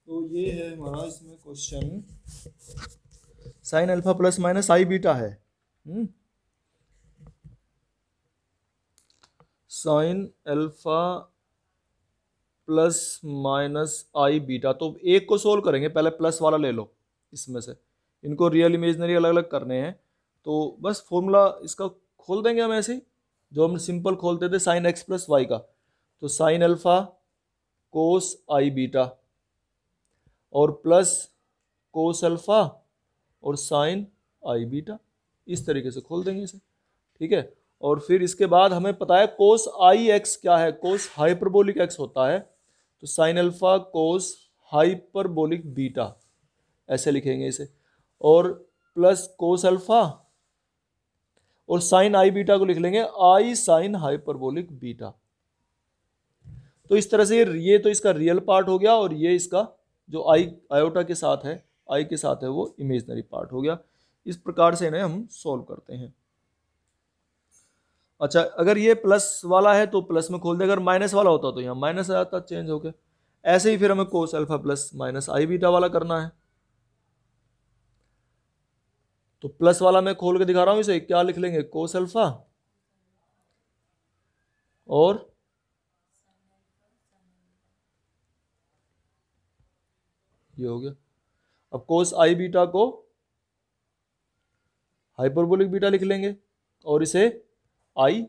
तो ये है हमारा इसमें question, sine alpha plus minus i beta है। Sine alpha plus minus i beta, तो एक को सोल्व करेंगे, पहले प्लस वाला ले लो इसमें से, इनको रियल इमेजनरी अलग अलग करने हैं। तो बस फॉर्मूला इसका खोल देंगे हम ऐसे ही, जो हम सिंपल खोलते थे साइन एक्स प्लस वाई का। तो sign alpha cos i beta और प्लस कोस अल्फा और साइन आई बीटा, इस तरीके से खोल देंगे इसे। ठीक है, और फिर इसके बाद हमें पता है कोस आई एक्स क्या है, कोस हाइपरबोलिक एक्स होता है। तो sign alpha cos hyperbolic beta, ऐसे लिखेंगे इसे, और प्लस कोस अल्फा और साइन आई बीटा को लिख लेंगे आई साइन हाइपरबोलिक बीटा। तो इस तरह से ये तो इसका रियल पार्ट हो गया, और ये इसका जो आई आयोटा के साथ है, आई के साथ है, वो इमेजनरी पार्ट हो गया। इस प्रकार से इन्हें हम सॉल्व करते हैं। अच्छा, अगर ये प्लस वाला है तो प्लस में खोल दे, अगर माइनस वाला होता तो यहाँ माइनस आ जाता चेंज होके। ऐसे ही फिर हमें कोस alpha plus minus i beta वाला करना है। तो प्लस वाला मैं खोल के दिखा रहा हूं इसे, क्या लिख लेंगे, कोस अल्फा और ये हो गया। अब कोस आई बीटा को हाइपरबोलिक बीटा लिख लेंगे, और इसे आई,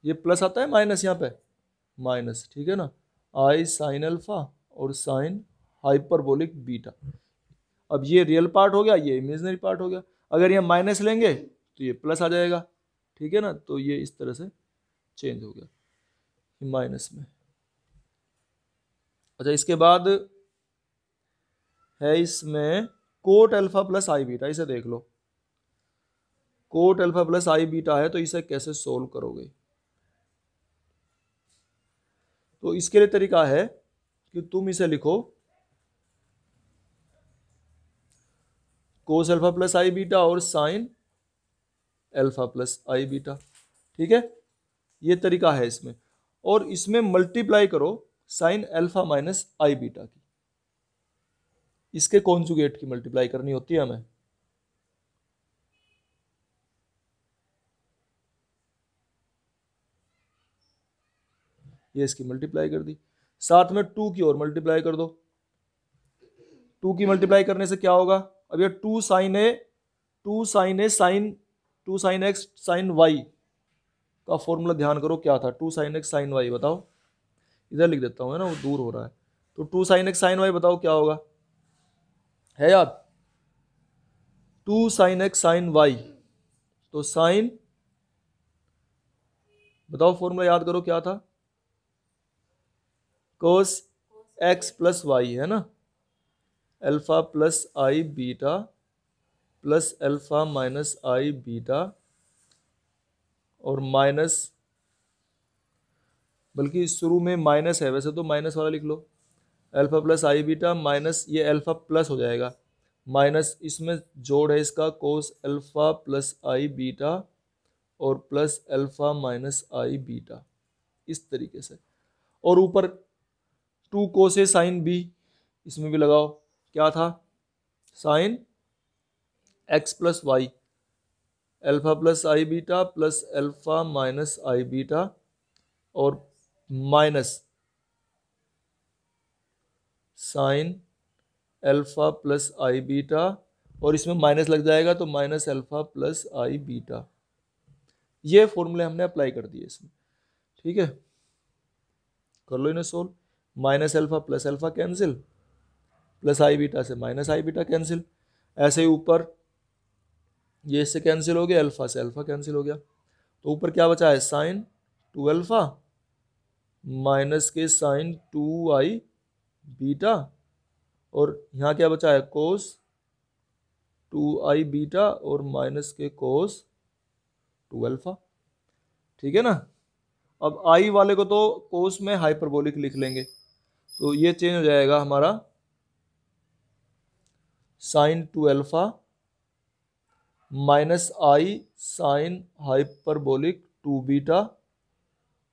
ये प्लस आता है माइनस यहाँ पे माइनस, ठीक है ना, आई साइन अल्फा और साइन हाइपरबोलिक बीटा। अब ये रियल पार्ट हो गया, ये इमेजिनरी पार्ट हो गया। अगर ये माइनस लेंगे तो ये प्लस आ जाएगा, ठीक है ना। तो ये इस तरह से चेंज हो गया माइनस में। अच्छा, इसके बाद है इसमें coat alpha plus i beta, इसे देख लो। Coat alpha plus i beta है, तो इसे कैसे सोल्व करोगे। तो इसके लिए तरीका है कि तुम इसे लिखो कोस अल्फा प्लस आई बीटा और sign alpha plus i beta, ठीक है, ये तरीका है इसमें। और इसमें मल्टीप्लाई करो sine alpha minus i beta की, इसके कॉन्जुगेट की मल्टीप्लाई करनी होती है हमें। ये इसकी मल्टीप्लाई कर दी, साथ में टू की और मल्टीप्लाई कर दो। टू की मल्टीप्लाई करने से क्या होगा, अब ये two sine A sine, two sine x sine y का फॉर्मूला ध्यान करो क्या था, two sine x sine y, बताओ। इधर लिख देता हूँ, है ना, वो दूर हो रहा है। तो two sine x sine y बताओ क्या होगा, है याद, two sine x sine y. तो साइन, बताओ फॉर्मूला याद करो क्या था, कोस एक्स प्लस वाई, है ना, alpha plus i beta plus alpha minus i beta, और माइनस, बल्कि शुरू में माइनस है, वैसे तो माइनस वाला लिख लो, alpha plus i beta minus, ये अल्फा प्लस हो जाएगा, माइनस इसमें जोड़ है इसका कोस अल्फा प्लस आई बीटा और plus alpha minus i beta, इस तरीके से। और ऊपर टू कोस साइन बी, इसमें भी लगाओ, क्या था, sine x plus y, alpha plus i beta plus alpha minus i beta और minus sine alpha plus i beta, और इसमें माइनस लग जाएगा तो minus alpha plus i beta. ये फॉर्मूले हमने अप्लाई कर दिए इसमें, ठीक है, कर लो इन्हें solve. Minus alpha cancel, plus i beta से माइनस आई बीटा कैंसिल, ऐसे ही ऊपर ये इससे कैंसिल हो गया, अल्फा से अल्फा कैंसिल हो गया। तो ऊपर क्या बचा है, साइन टू अल्फा माइनस के साइन टू आई बीटा, और यहाँ क्या बचा है, कोस टू आई बीटा और माइनस के कोस टू अल्फा, ठीक है ना। अब आई वाले को तो कोस में हाइपरबोलिक लिख लेंगे, तो ये चेंज हो जाएगा हमारा sign to alpha minus I sine hyperbolic two beta,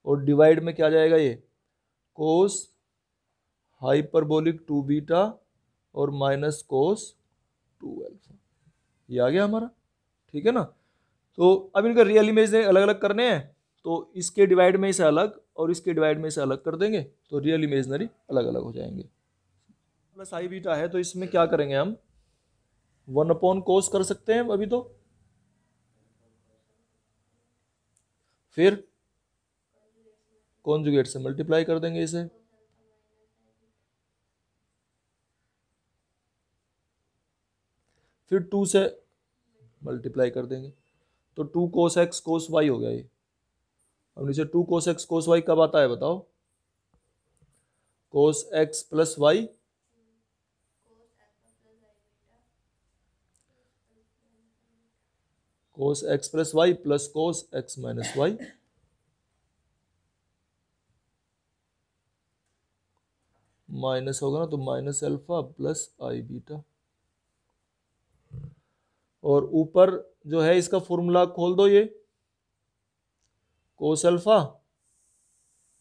और डिवाइड में क्या जाएगा, ये कोस हाइपरबोलिक 2 बीटा और माइनस कोस 2 अल्फा। ये आ गया हमारा, ठीक है ना। तो अब इनका रियल इमेज अलग अलग करने हैं, तो इसके डिवाइड में इसे अलग और इसके डिवाइड में इसे अलग कर देंगे, तो रियल इमेजनरी अलग अलग हो जाएंगे। प्लस आई बीटा है तो इसमें क्या करेंगे हम, 1/cos कर सकते हैं अभी तो, फिर कॉन्जुगेट से मल्टीप्लाई कर देंगे इसे, फिर 2 से मल्टीप्लाई कर देंगे, तो 2 cos x cos y हो गया ये। अब नीचे 2 cos x cos y कब आता है बताओ, cos x plus y cos x plus y plus cos x minus y, minus होगा ना तो minus alpha plus i beta, और ऊपर जो है इसका फॉर्मूला खोल दो, ये cos alpha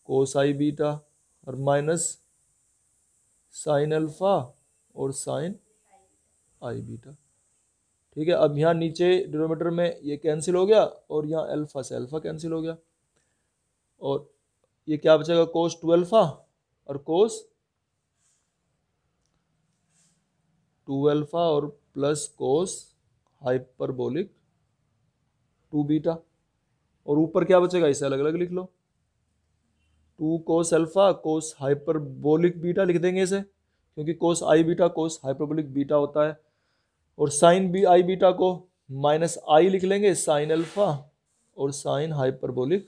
cos i beta और माइनस साइन अल्फा और साइन आई बीटा, ठीक है। अब यहाँ नीचे डिनोमिनेटर में ये कैंसिल हो गया और यहाँ अल्फा से अल्फा कैंसिल हो गया, और ये क्या बचेगा, कोस 2 अल्फा और कोस 2 अल्फा और प्लस कोस हाइपरबोलिक 2 बीटा, और ऊपर क्या बचेगा इसे अलग अलग लिख लो, 2 कोस अल्फा कोस हाइपरबोलिक बीटा लिख देंगे इसे, क्योंकि कोस i beta cos hyperbolic beta होता है, और साइन बी आई बीटा को माइनस आई लिख लेंगे साइन अल्फा और साइन हाइपरबोलिक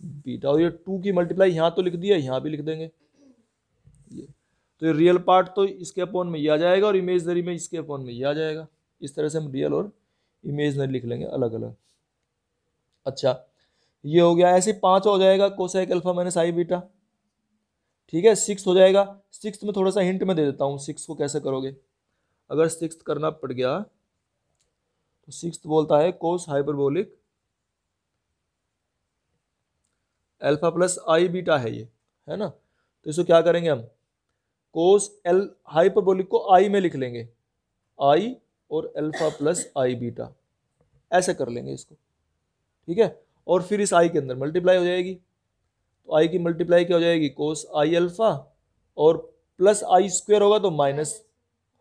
बीटा, और ये 2 की मल्टीप्लाई यहाँ तो लिख दिया, यहाँ भी लिख देंगे ये, तो ये रियल पार्ट तो इसके अपॉन में ये आ जाएगा और इमेजनरी में इसके अपॉन में ये आ जाएगा। इस तरह से हम रियल और इमेजनरी लिख लेंगे अलग अलग। अच्छा ये हो गया, ऐसे 5 हो जाएगा cosec alpha minus i beta, ठीक है। 6 हो जाएगा, 6 में थोड़ा सा हिंट में दे देता हूँ 6 को कैसे करोगे। अगर 6 करना पड़ गया तो 6 बोलता है कोस hyperbolic alpha plus i beta है ये, है ना। तो इसको क्या करेंगे हम, कोस एल हाइपरबोलिक को आई में लिख लेंगे, आई और अल्फा प्लस आई बीटा ऐसे कर लेंगे इसको, ठीक है। और फिर इस आई के अंदर मल्टीप्लाई हो जाएगी, तो आई की मल्टीप्लाई क्या हो जाएगी, कोस आई अल्फा और प्लस आई स्क्वायर होगा तो माइनस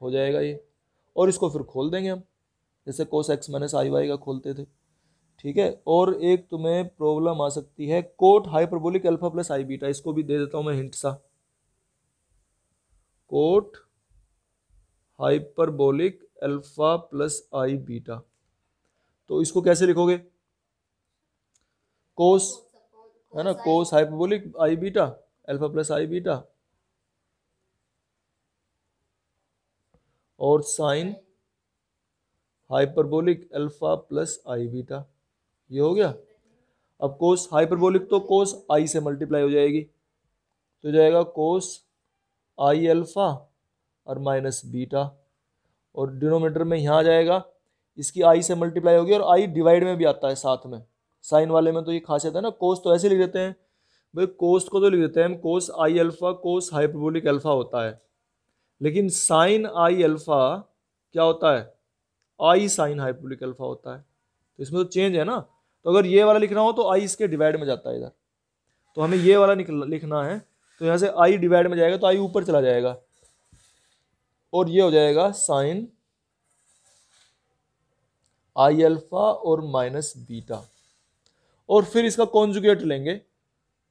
हो जाएगा ये, और इसको फिर खोल देंगे हम जैसे कोस एक्स माइनस आई वाई का खोलते थे, ठीक है। और एक तुम्हें प्रॉब्लम आ सकती है coat hyperbolic alpha plus i beta, इसको भी दे देता हूं मैं हिंट सा, coat hyperbolic alpha plus i beta, तो इसको कैसे लिखोगे, कोस है ना, cos hyperbolic I beta alpha plus i beta और sine hyperbolic alpha plus i beta, ये हो गया। अब कोस हाइपरबोलिक तो कोस आई से मल्टीप्लाई हो जाएगी, तो जाएगा कोस आई अल्फा और माइनस बीटा, और डिनोमिनेटर में यहाँ आ जाएगा, इसकी आई से मल्टीप्लाई होगी और आई डिवाइड में भी आता है साथ में, साइन वाले में तो ये खासियत है ना, कोस तो ऐसे लिख देते हैं भाई, कोस को तो लिख देते हैं हम cos i alpha cos hyperbolic alpha होता है, लेकिन साइन आई अल्फा क्या होता है, आई साइन हाइपरबोलिक अल्फा होता है, तो इसमें तो चेंज है ना। तो अगर ये वाला लिखना हो तो आई इसके डिवाइड में जाता है इधर, तो हमें ये वाला लिखना है, तो यहाँ से आई डिवाइड में जाएगा तो आई ऊपर चला जाएगा, और ये हो जाएगा साइन आई अल्फा और माइनस बीटा, और फिर इसका कॉन्जुगेट लेंगे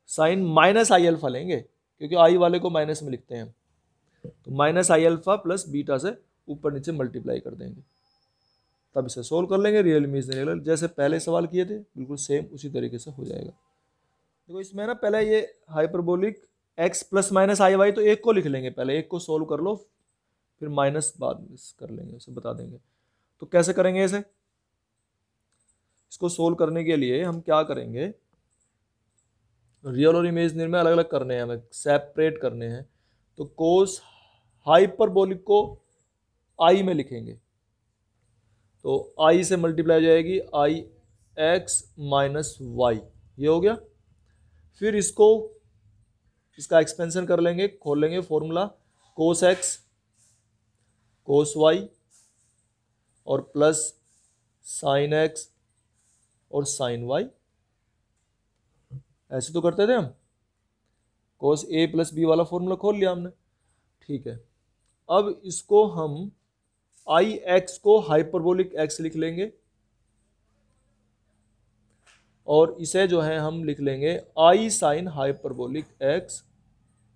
साइन माइनस आई अल्फा लेंगे, क्योंकि आई वाले को माइनस में लिखते हैं, तो माइनस आई अल्फा प्लस बीटा से ऊपर नीचे मल्टीप्लाई कर देंगे, तब इसे सोल्व कर लेंगे रियल इमेजिनरी, जैसे पहले सवाल किए थे बिल्कुल सेम उसी तरीके से हो जाएगा। देखो इसमें ना पहले ये हाइपरबोलिक x प्लस माइनस आई वाई, तो एक को लिख लेंगे, पहले एक को सोल्व कर लो, फिर माइनस बाद में कर लेंगे, उसे बता देंगे। तो कैसे करेंगे इसे, इसको सोल्व करने के लिए हम क्या करेंगे, रियल और इमेजिनरी में अलग अलग करने हैं, हमें सेपरेट करने हैं, तो कोस हाइपरबोलिक को आई में लिखेंगे, तो आई से मल्टीप्लाई हो जाएगी आई एक्स माइनस वाई, ये हो गया। फिर इसको इसका एक्सपेंशन कर लेंगे, खोल लेंगे formula cos x cos Y और प्लस साइन एक्स और साइन वाई। ऐसे तो करते थे हम, कोस ए प्लस बी वाला फॉर्मूला खोल लिया हमने। ठीक है, अब इसको हम आई एक्स को हाइपरबोलिक एक्स लिख लेंगे और इसे जो है हम लिख लेंगे आई साइन हाइपरबोलिक एक्स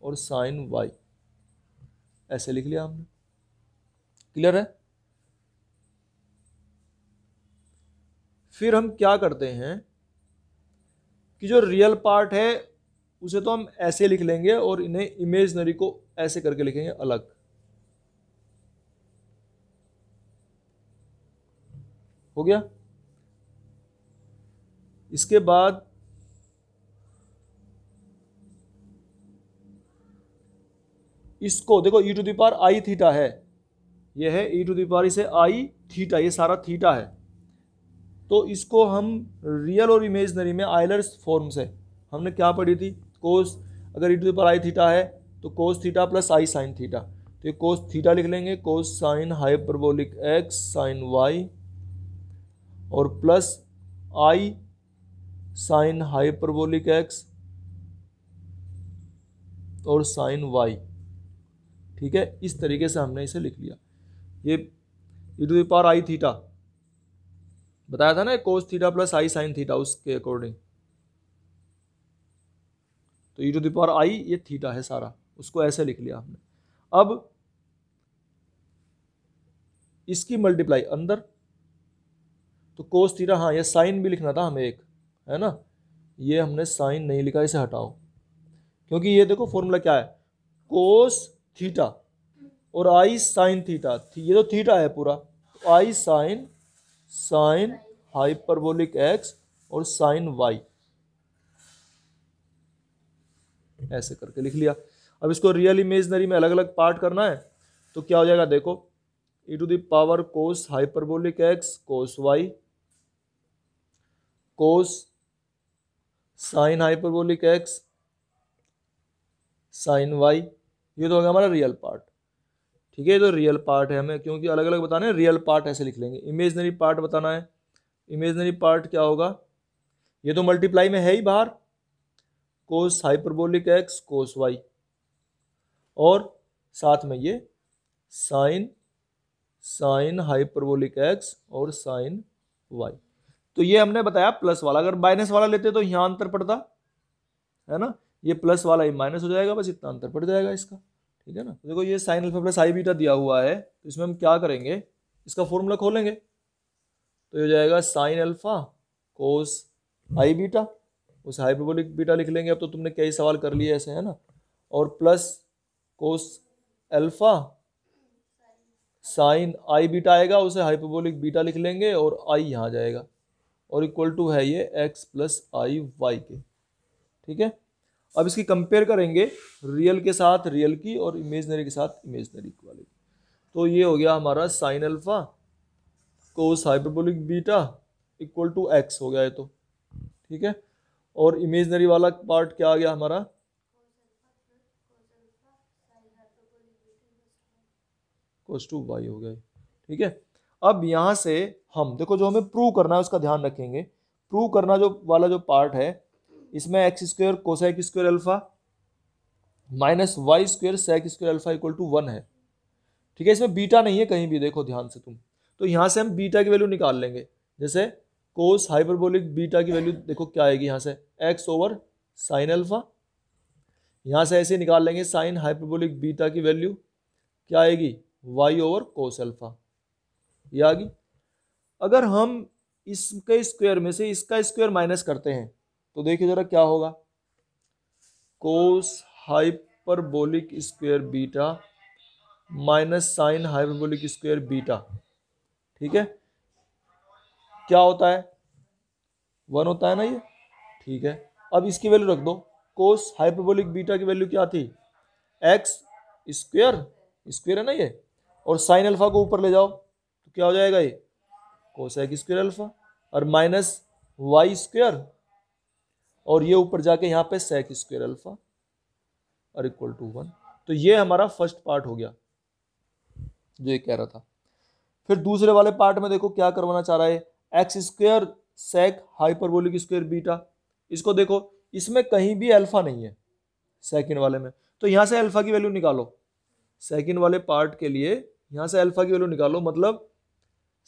और साइन वाई। ऐसे लिख लिया हमने। क्लियर है? फिर हम क्या करते हैं कि जो रियल पार्ट है उसे तो हम ऐसे लिख लेंगे और इन्हें इमेजनरी को ऐसे करके लिखेंगे अलग। हो गया? इसके बाद इसको देखो e to the power i theta है, ये है e टू द पावर इसे आई थीटा, ये सारा थीटा है। तो इसको हम रियल और इमेजनरी में आयलर्स फॉर्म से हमने क्या पढ़ी थी, कोस, अगर e to the power i theta है तो cos theta plus i sine theta, तो ये कोस थीटा लिख लेंगे, cos sine hyperbolic x sine y और plus i sine hyperbolic x और साइन वाई। ठीक है, इस तरीके से हमने इसे लिख लिया। ये e to the power i theta बताया था ना, cos theta plus i sine theta, उसके अकॉर्डिंग तो e to the power i ये थीटा है सारा, उसको ऐसे लिख लिया हमने। अब इसकी मल्टीप्लाई अंदर, तो कोस थीटा, हाँ ये साइन भी लिखना था हमें एक, है ना, ये हमने साइन नहीं लिखा, इसे हटाओ, क्योंकि ये देखो फॉर्मूला क्या है, कोस थीटा और आई साइन थीटा, ये तो थीटा है पूरा, तो आई साइन साइन हाइपरबोलिक एक्स और साइन वाई, ऐसे करके लिख लिया। अब इसको रियल इमेजनरी में अलग अलग पार्ट करना है, तो क्या हो जाएगा देखो, e to the power cos hyperbolic x cos y cos sine hyperbolic x sine y, ये तो हो गया हमारा रियल पार्ट। ठीक है, ये तो रियल पार्ट है, हमें क्योंकि अलग अलग बताना है, रियल पार्ट ऐसे लिख लेंगे। इमेजनरी पार्ट बताना है, इमेजनरी पार्ट क्या होगा, ये तो मल्टीप्लाई में है ही बाहर, कोस हाइपरबोलिक एक्स कोस वाई और साथ में ये साइन साइन हाइपरबोलिक एक्स और साइन वाई। तो ये हमने बताया प्लस वाला, अगर माइनस वाला लेते तो यहाँ अंतर पड़ता है ना, ये प्लस वाला ही माइनस हो जाएगा, बस इतना अंतर पड़ जाएगा इसका। ठीक है ना, तो देखो ये sign alpha plus i beta दिया हुआ है, तो इसमें हम क्या करेंगे, इसका फॉर्मूला खोलेंगे, तो ये हो जाएगा sign alpha cos i beta, उस हाइपरबोलिक बीटा लिख लेंगे, अब तो तुमने कई सवाल कर लिए ऐसे, है ना, और plus cos alpha sign i beta आएगा, उसे हाइपरबोलिक बीटा लिख लेंगे और आई यहाँ जाएगा, और इक्वल टू है ये एक्स प्लस आई वाई के। ठीक है, अब इसकी कंपेयर करेंगे रियल के साथ रियल की और इमेजनरी के साथ इमेजनरी वाले की, तो ये हो गया हमारा sine alpha cos hyperbolic beta equal to x हो गया है तो। ठीक है, और इमेजनरी वाला पार्ट क्या आ गया हमारा, कोस टू वाई हो गया। ठीक है, अब यहाँ से हम देखो जो हमें प्रूव करना है उसका ध्यान रखेंगे, प्रूव करना जो वाला जो पार्ट है, इसमें x square cosec square alpha minus y square sec square alpha equal to 1 है। ठीक है, इसमें बीटा नहीं है कहीं भी, देखो ध्यान से तुम, तो यहाँ से हम बीटा की वैल्यू निकाल लेंगे, जैसे कोस हाइपरबोलिक बीटा की वैल्यू देखो क्या आएगी, यहाँ से एक्स ओवर साइन अल्फा, यहाँ से ऐसे निकाल लेंगे साइन हाइपरबोलिक बीटा की वैल्यू क्या आएगी, वाई ओवर कोस अल्फा, ये आ गई। अगर हम इसके स्क्वायर में से इसका स्क्वायर माइनस करते हैं तो देखिए जरा क्या होगा, cos hyperbolic square beta minus sine hyperbolic square beta. ठीक है, क्या होता है, 1 होता है ना ये। ठीक है, अब इसकी वैल्यू रख दो, कोस हाइपरबोलिक बीटा की वैल्यू क्या थी, एक्स स्क्वायर, स्क्वायर है ना ये, और साइन अल्फा को ऊपर ले जाओ तो क्या हो जाएगा ये कोसेक स्क्वायर अल्फा, और माइनस वाई स्क्वायर, और ये ऊपर जाके यहाँ पे सेक स्क्वायर अल्फा। और इक्वल टू 1। तो ये हमारा फर्स्ट पार्ट हो गया जो ये कह रहा था। फिर दूसरे वाले पार्ट में देखो क्या करवाना चाह रहा है, x square sec hyperbolic square beta. इसको देखो, इसमें कहीं भी अल्फा नहीं है सेकंड वाले में, तो यहां से अल्फा की वैल्यू निकालो। सेकंड वाले पार्ट के लिए यहां से अल्फा की वैल्यू निकालो, मतलब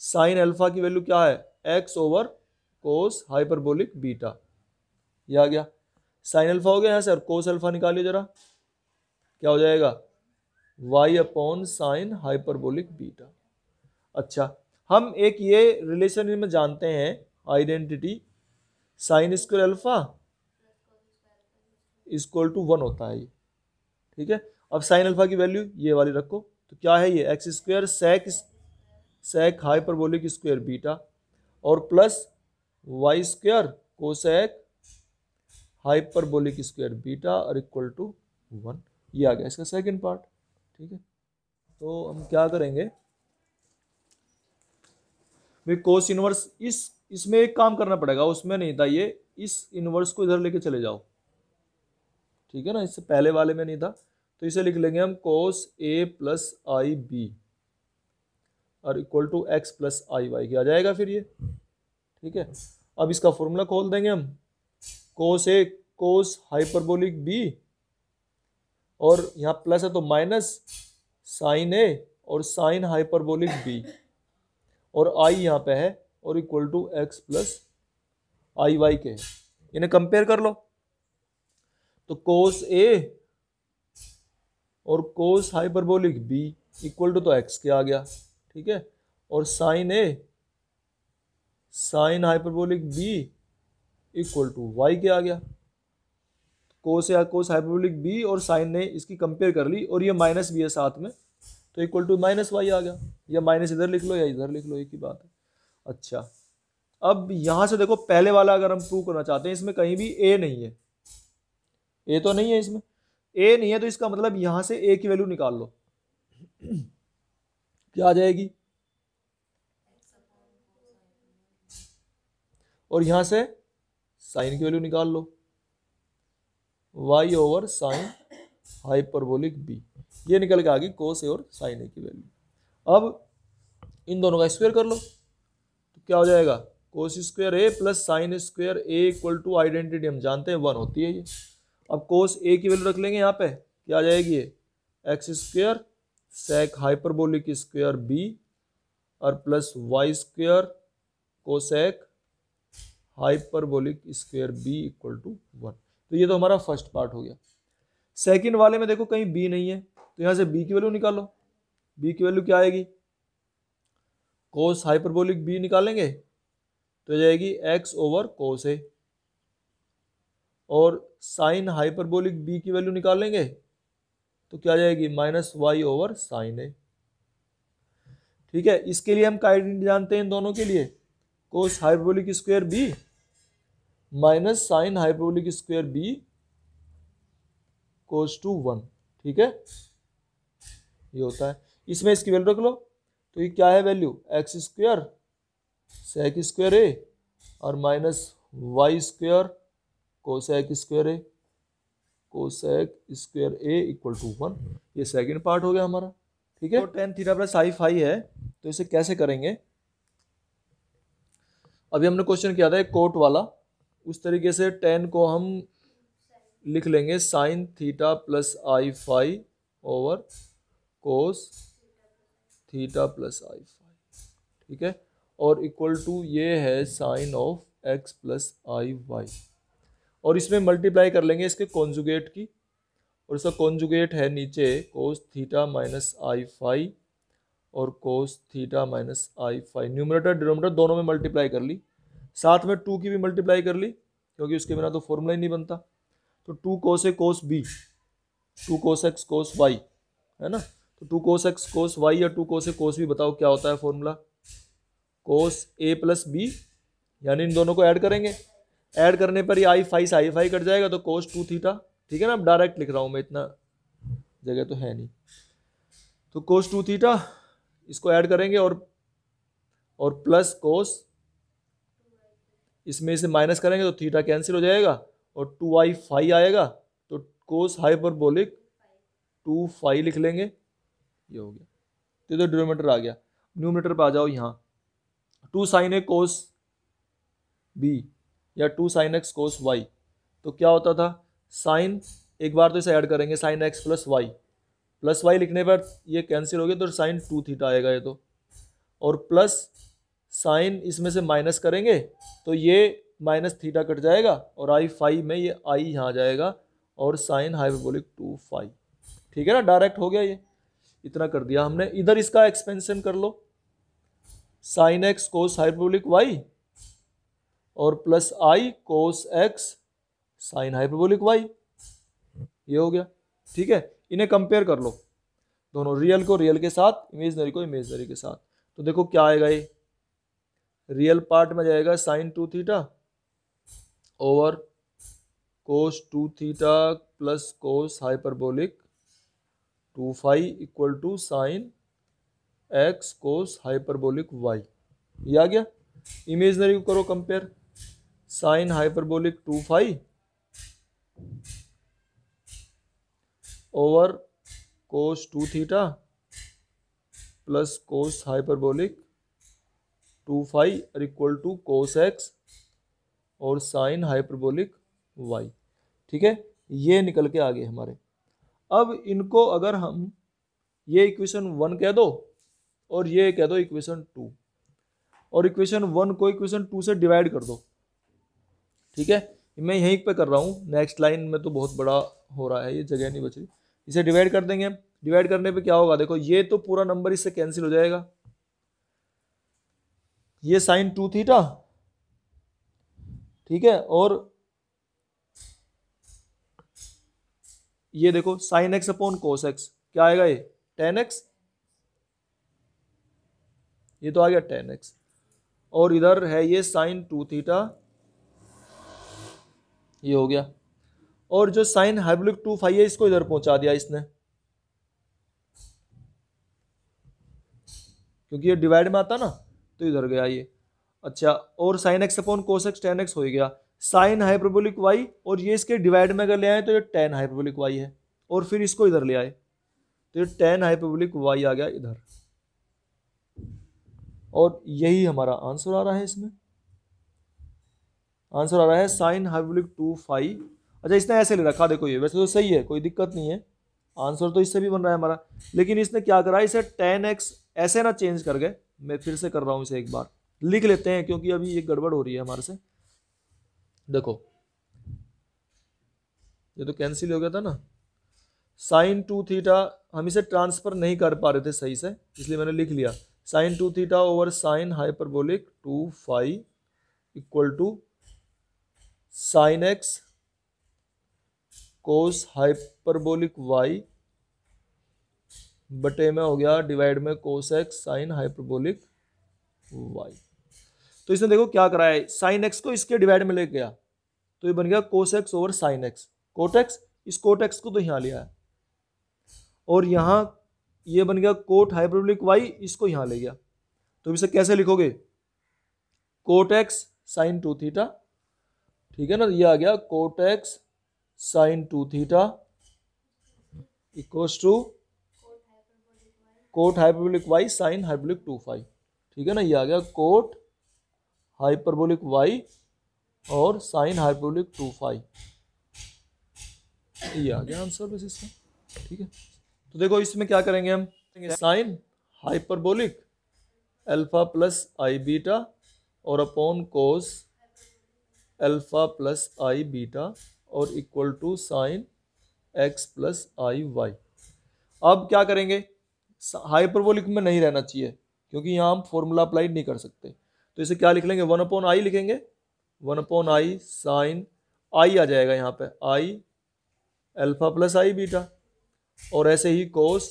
साइन अल्फा की वैल्यू क्या है, एक्स ओवर कोस हाइपरबोलिक बीटा। ये आ गया साइन अल्फा हो गया यहां से, और कोस अल्फा निकालिए जरा, क्या हो जाएगा, y upon sine hyperbolic beta. अच्छा, हम एक ये रिलेशन में जानते हैं, identity, sine square alpha equal to 1 होता है ये, ठीक है। अब साइन अल्फा की वैल्यू ये वाली रखो, तो क्या है ये, x square sec hyperbolic square beta और plus y square cosec hyperbolic square beta और इक्वल टू 1। ये आ गया इसका सेकंड पार्ट, ठीक है। तो हम क्या करेंगे भाई, कोस इनवर्स इसमें एक काम करना पड़ेगा, उसमें नहीं था ये, इस इनवर्स को इधर लेके चले जाओ, ठीक है ना, इससे पहले वाले में नहीं था, तो इसे लिख लेंगे हम cos A plus i B और equal to x plus i y, क्या आ जाएगा फिर ये, ठीक है। अब इसका फॉर्मूला खोल देंगे हम, कोस ए कोस हाइपरबोलिक बी और यहाँ प्लस है तो माइनस साइन ए और साइन हाइपरबोलिक बी और आई यहाँ पे है और equal to x plus i y के, इन्हें कंपेयर कर लो। तो कोस ए और cos hyperbolic B equal to तो एक्स के आ गया, ठीक है, और sine A sine hyperbolic B equal to y के आ गया। कोस या कोस हाइपरबोलिक बी और साइन ने इसकी कंपेयर कर ली और ये माइनस भी है साथ में, तो इक्वल टू माइनस वाई आ गया, या माइनस इधर लिख लो या इधर लिख लो, एक ही बात है। अच्छा, अब यहां से देखो, पहले वाला अगर हम प्रूव करना चाहते हैं, इसमें कहीं भी ए नहीं है, ए तो नहीं है इसमें, ए नहीं है तो इसका मतलब यहां से ए की वैल्यू निकाल लो, क्या आ जाएगी, और यहां से साइन की वैल्यू निकाल लो, y over sine hyperbolic b, ये निकल के आ गई कोस ए और साइन ए की वैल्यू। अब इन दोनों का स्क्वायर कर लो, तो क्या हो जाएगा, cos square A plus sine square A equal to, identity हम जानते हैं 1 होती है ये। अब कोस ए की वैल्यू रख लेंगे यहाँ पे, क्या आ जाएगी ये, x square sec hyperbolic square b और plus y square cosec hyperbolic square b equal to 1। तो ये तो हमारा फर्स्ट पार्ट हो गया। सेकंड वाले में देखो कहीं बी नहीं है, तो यहां से बी की वैल्यू निकालो, बी की वैल्यू क्या आएगी, कोस हाइपरबोलिक बी निकालेंगे तो जाएगी एक्स ओवर कोस ए, और साइन हाइपरबोलिक बी की वैल्यू निकालेंगे तो क्या जाएगी, माइनस वाई ओवर साइन ए, ठीक है। इसके लिए हम आइडेंटिटी जानते हैं इन दोनों के लिए, cos hyperbolic square b minus sine hyperbolic square b cos to 1, ठीक है, ये होता है। इसमें इसकी वैल्यू रख लो, तो ये क्या है value, x square sec square a और minus y square cosec square a, cosec square A equal to 1। ये सेकंड पार्ट हो गया हमारा, ठीक है। तो tan theta plus i phi है, तो इसे कैसे करेंगे, अभी हमने क्वेश्चन किया था एक कोट वाला, उस तरीके से टेन को हम लिख लेंगे sine theta plus i phi over cos theta plus i phi, ठीक है, और इक्वल टू ये है sine of x plus i y, और इसमें मल्टीप्लाई कर लेंगे इसके कॉन्जुगेट की, और इसका कॉन्जुगेट है नीचे कोस थीटा माइनस आई फाई और कोस थीटा माइनस आई फाई, न्यूमरेटर डिनोमिनेटर दोनों में मल्टीप्लाई कर ली, साथ में 2 की भी मल्टीप्लाई कर ली क्योंकि उसके बिना तो फॉर्मूला ही नहीं बनता। तो 2 कोस ए कोस B, 2 cos x cos Y, है ना, तो 2 कोस एक्स कोस वाई या 2 कोस ए कोस बी, बताओ क्या होता है formula, cos A plus B, यानी इन दोनों को ऐड करेंगे, ऐड करने पर ये आई फाई से आई फाई कट जाएगा तो कोस 2 थीटा, ठीक है ना, अब डायरेक्ट लिख रहा हूँ मैं, इतना जगह तो है नहीं, तो कोस 2 थीटा इसको ऐड करेंगे और प्लस कोस, इसमें से माइनस करेंगे तो थीटा कैंसिल हो जाएगा और 2i फाई आएगा, तो कोस हाइपरबोलिक 2 लिख लेंगे, ये हो गया। तो इधर डिनोमिनेटर आ गया, न्यूमिनेटर पे आ जाओ यहाँ, 2 sin a cos b या 2 sin x cos y। तो क्या होता था, साइन, एक बार तो इसे ऐड करेंगे, साइन एक्स प्लस वाई लिखने पर ये कैंसिल हो गया तो साइन 2 थीटा आएगा ये तो, और प्लस साइन इसमें से माइनस करेंगे तो ये माइनस थीटा कट जाएगा और आई फाइव में ये आई यहाँ आ जाएगा और साइन हाइपरबोलिक 2 ठीक है ना, डायरेक्ट हो गया ये, इतना कर दिया हमने। इधर इसका एक्सपेंशन कर लो, sine x cos hyperbolic y और plus i cos x sine hyperbolic y, ये हो गया। ठीक है, इन्हें कंपेयर कर लो दोनों, रियल को रियल के साथ, इमेजनरी को इमेजनरी के साथ। तो देखो क्या आएगा, ये रियल पार्ट में जाएगा sine 2 theta over cos 2 theta plus cos hyperbolic 2 equal to sine x cos hyperbolic y, ये आ गया। इमेजनरी को करो compare, sine hyperbolic 2 over cos 2 theta plus cos hyperbolic 2 equal to cos x और sine hyperbolic y. ठीक है, ये निकल के आ गए हमारे। अब इनको अगर हम ये इक्वेशन 1 कह दो और ये कह दो इक्वेशन 2, और इक्वेशन 1 को इक्वेशन 2 से डिवाइड कर दो। ठीक है, मैं यहीं पे कर रहा हूँ, नेक्स्ट लाइन में तो बहुत बड़ा हो रहा है, ये जगह नहीं बच रही, इसे डिवाइड कर देंगे। डिवाइड करने पे क्या होगा, देखो ये तो पूरा नंबर इससे कैंसिल हो जाएगा, ये साइन 2 थीटा, ठीक है, और ये देखो sign x upon cos x, क्या आएगा ये टेन एक्स, ये तो आ गया टेन एक्स, और इधर है ये साइन 2 थीटा, ये हो गया, और जो साइन हाइपरबोलिक 2 है इसको इधर पहुंचा दिया इसने, क्योंकि ये डिवाइड में आता ना तो इधर गया ये। अच्छा, और sign x upon cos x tan x हो गया, साइन हाइपरबोलिक वाई, और ये इसके डिवाइड में अगर ले आए तो ये टेन हाइपरबोलिक वाई है, और फिर इसको इधर ले आए तो ये टेन हाइपरबोलिक वाई आ गया इधर, और यही हमारा आंसर आ रहा है। इसमें आंसर आ रहा है साइन हाइपरबोलिक 2 अच्छा, इसने ऐसे ले रखा, देखो ये वैसे तो सही है, कोई दिक्कत नहीं है, आंसर तो इससे भी बन रहा है हमारा, लेकिन इसने क्या करा, इसे टेन एक्स ऐसे ना चेंज कर गए, मैं फिर से कर रहा हूँ इसे, एक बार लिख लेते हैं क्योंकि अभी ये गड़बड़ हो रही है हमारे से। देखो ये तो कैंसिल हो गया था ना, साइन 2 थीटा हम इसे ट्रांसफर नहीं कर पा रहे थे सही से, इसलिए मैंने लिख लिया sine 2 theta over sine hyperbolic 2 equal to sine x cos hyperbolic y बटे में हो गया डिवाइड में cos x sine hyperbolic y. तो इसने देखो क्या करा है, साइन एक्स को इसके डिवाइड में ले गया तो ये बन गया cos x over sine x, cot x, इस कोट एक्स को तो यहाँ लिया है, और यहाँ ये बन गया कोट हाइपरबोलिक वाई, इसको यहाँ ले गया, तो इसे कैसे लिखोगे, कोट एक्स साइन 2 थीटा, ठीक है ना, ये आ गया cot x sine 2 theta equals to cot hyperbolic y sine hyperbolic 2 ठीक है ना, ये आ गया कोट हाइपरबोलिक वाई और साइन हाइपरबोलिक 2 ये आ गया आंसर बस इसका। ठीक है, तो देखो इसमें क्या करेंगे हम, sine hyperbolic alpha plus i beta और upon cos alpha plus i beta और equal to sine x plus i y. अब क्या करेंगे, हाइपरबोलिक में नहीं रहना चाहिए क्योंकि यहाँ हम फॉर्मूला अप्लाई नहीं कर सकते, तो इसे क्या लिख लेंगे, 1/i लिखेंगे, 1/i साइन आई आ जाएगा यहाँ पे आई अल्फा प्लस आई बीटा, और ऐसे ही कोस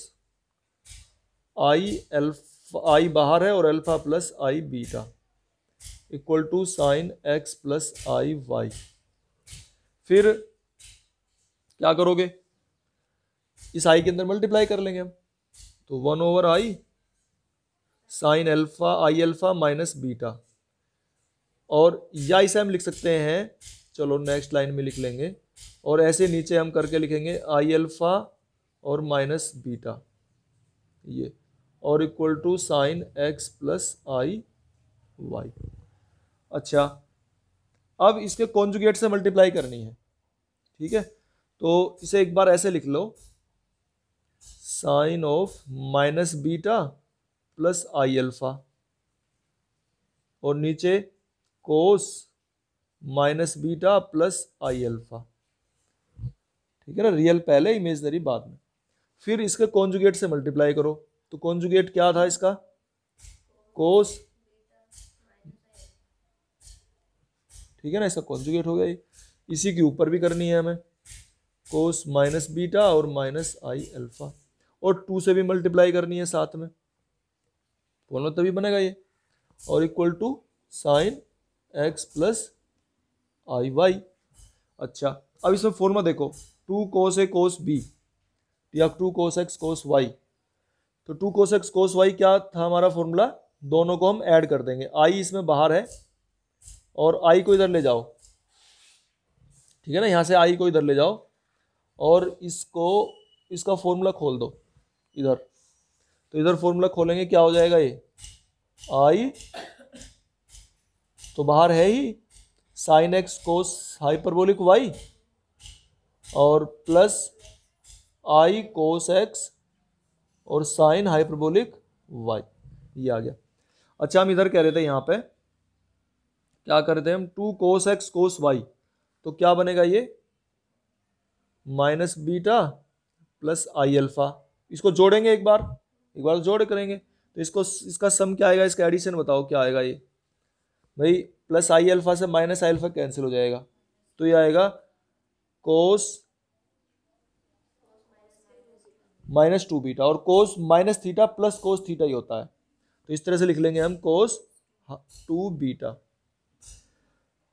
आई अल्फा, आई बाहर है और alpha plus i beta equal to sine x plus i y. फिर क्या करोगे, इस आई के अंदर मल्टीप्लाई कर लेंगे हम, तो 1/i साइन अल्फा आई अल्फा माइनस बीटा, और या इसे हम लिख सकते हैं, चलो नेक्स्ट लाइन में लिख लेंगे, और ऐसे नीचे हम करके लिखेंगे आई अल्फा और माइनस बीटा ये, और equal to sine x plus i y. अच्छा, अब इसके कॉन्जुगेट से मल्टीप्लाई करनी है, ठीक है। तो इसे एक बार ऐसे लिख लो, sine of minus beta plus i alpha, और नीचे cos minus beta plus i alpha, ठीक है ना। रियल पहले, इमेजनरी बाद में। फिर इसके कॉन्जुगेट से मल्टीप्लाई करो, तो कॉन्जुगेट क्या था इसका, कोस, ठीक है ना, इसका कॉन्जुगेट हो गया ये। इसी के ऊपर भी करनी है हमें, कोस माइनस बीटा और माइनस आई अल्फा, और 2 से भी मल्टीप्लाई करनी है साथ में, बोलो तभी बनेगा ये, और equal to sine x plus i y. अच्छा, अब इसमें फॉर्मूला देखो, 2 कोस ए कोस बी या 2 कोस एक्स कोस वाई। तो 2 कोस एक्स कोस वाई क्या था हमारा फॉर्मूला, दोनों को हम ऐड कर देंगे, आई इसमें बाहर है और आई को इधर ले जाओ, ठीक है ना, यहाँ से आई को इधर ले जाओ और इसको, इसका फॉर्मूला खोल दो इधर। तो इधर फॉर्मूला खोलेंगे, क्या हो जाएगा ये, आई तो बाहर है ही sign x cos hyperbolic y, और प्लस आई कोस एक्स और साइन हाइपरबोलिक वाई, ये आ गया। अच्छा, हम इधर कह रहे थे, यहाँ पे क्या कर रहे थे हम, 2 कोस एक्स कोस वाई, तो क्या बनेगा ये, minus beta plus i alpha. इसको जोड़ेंगे एक बार जोड़ करेंगे, तो इसको, इसका सम क्या आएगा, इसका एडिशन बताओ क्या आएगा ये भाई, प्लस आई अल्फा से माइनस आई अल्फा कैंसिल हो जाएगा, तो ये आएगा कोस माइनस 2 बीटा, और cos minus theta plus cos theta ही होता है, तो इस तरह से लिख लेंगे हम, कोस 2 बीटा,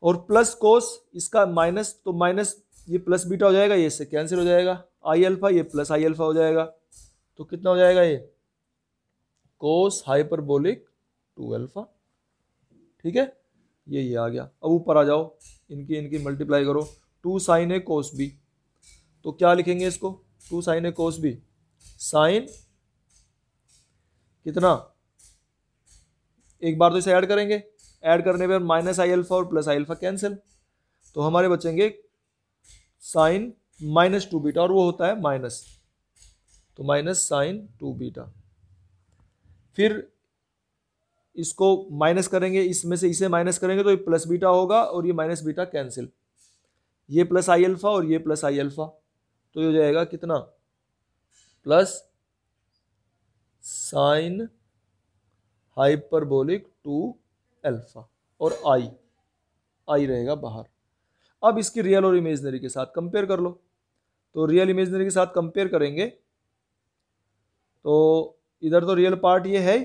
और प्लस कोस इसका माइनस, तो माइनस ये प्लस बीटा हो जाएगा, ये इससे कैंसिल हो जाएगा, आई अल्फा ये प्लस आई अल्फा हो जाएगा, तो कितना हो जाएगा ये, कोस हाइपरबोलिक 2 अल्फा, ठीक है, ये आ गया। अब ऊपर आ जाओ, इनकी मल्टीप्लाई करो, 2 साइन ए कोस बी, तो क्या लिखेंगे इसको, 2 साइन ए कोस बी, साइन कितना, एक बार तो इसे ऐड करेंगे, ऐड करने पर माइनस आई अल्फा और प्लस आई अल्फा कैंसिल, तो हमारे बचेंगे साइन माइनस 2 बीटा, और वो होता है माइनस, तो माइनस साइन 2 बीटा। फिर इसको माइनस करेंगे, इसमें से इसे माइनस करेंगे तो ये प्लस बीटा होगा, और ये माइनस बीटा कैंसिल, ये प्लस आई अल्फा और ये प्लस आई अल्फा, तो ये हो जाएगा कितना, प्लस साइन हाइपरबोलिक 2 अल्फा, और आई रहेगा बाहर। अब इसकी रियल और इमेजनरी के साथ कंपेयर कर लो, तो रियल इमेजनरी के साथ कंपेयर करेंगे, तो इधर तो रियल पार्ट ये है,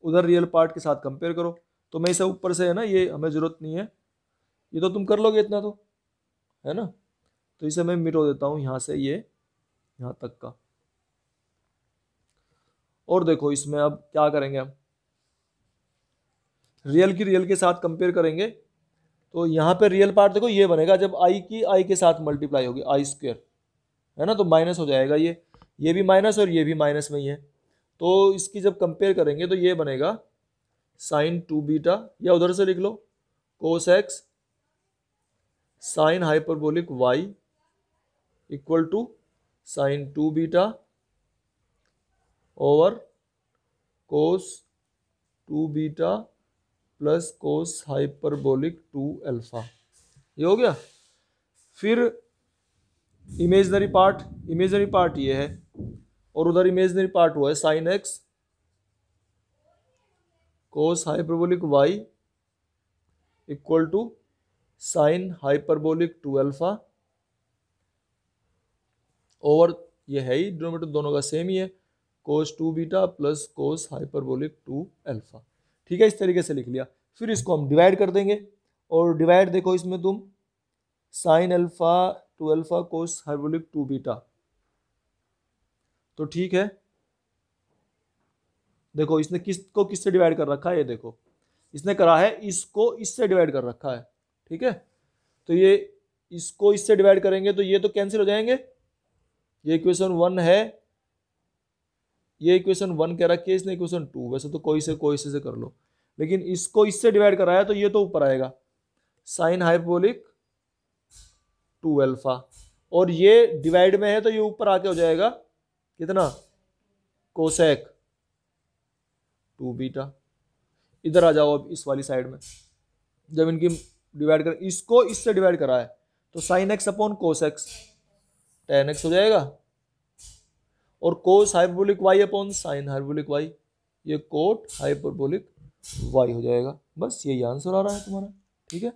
उधर रियल पार्ट के साथ कंपेयर करो, तो मैं इसे ऊपर से, है ना, ये हमें जरूरत नहीं है, ये तो तुम कर लोगे इतना, तो है ना, तो इसे मैं मिटो देता हूं यहां से, ये यहां तक का। और देखो इसमें अब क्या करेंगे, हम रियल की रियल के साथ कंपेयर करेंगे, तो यहाँ पे रियल पार्ट देखो ये बनेगा जब आई की आई के साथ मल्टीप्लाई होगी, आई स्क्वायर, है ना, तो माइनस हो जाएगा, ये भी माइनस और ये भी माइनस में ही है, तो इसकी जब कंपेयर करेंगे तो ये बनेगा साइन 2 बीटा, या उधर से लिख लो cos x sine hyperbolic y equal to sine 2 beta over cos 2 beta plus cos hyperbolic 2 alpha, ये हो गया। फिर इमेजनरी पार्ट ये है, और उधर इमेजनरी पार्ट हुआ है sine x cos hyperbolic y equal to sine hyperbolic 2 alpha over, ये है ही डिनोमिनेटर दोनों का सेम ही है, cos 2 beta plus cos hyperbolic 2 alpha, ठीक है, इस तरीके से लिख लिया। फिर इसको हम डिवाइड कर देंगे, और डिवाइड देखो इसमें तुम sine alpha 2 alpha cos hyperbolic 2 beta, तो ठीक है, देखो इसने किसको किससे डिवाइड कर रखा है, ये देखो इसने करा है इसको इससे डिवाइड कर रखा है, ठीक है, तो ये इसको इससे डिवाइड करेंगे तो ये तो कैंसिल हो जाएंगे, ये इक्वेशन 1 है, ये इक्वेशन 1 कह रखी है इसने, इक्वेशन 2। वैसे तो कोई से कर लो, लेकिन इसको इससे डिवाइड कराया तो ये तो ऊपर आएगा साइन हाइपरबोलिक 2 अल्फा, और ये डिवाइड में है तो ये ऊपर आके हो जाएगा कितना, कोसेक 2 बीटा। इधर आ जाओ अब इस वाली साइड में, जब इनकी डिवाइड कर, इसको इससे डिवाइड करा है तो sine x upon cos x tan x हो जाएगा, और cos hyperbolic y upon sine hyperbolic y, ये कोट हाइपरबोलिक वाई हो जाएगा। बस यही आंसर आ रहा है तुम्हारा, ठीक है।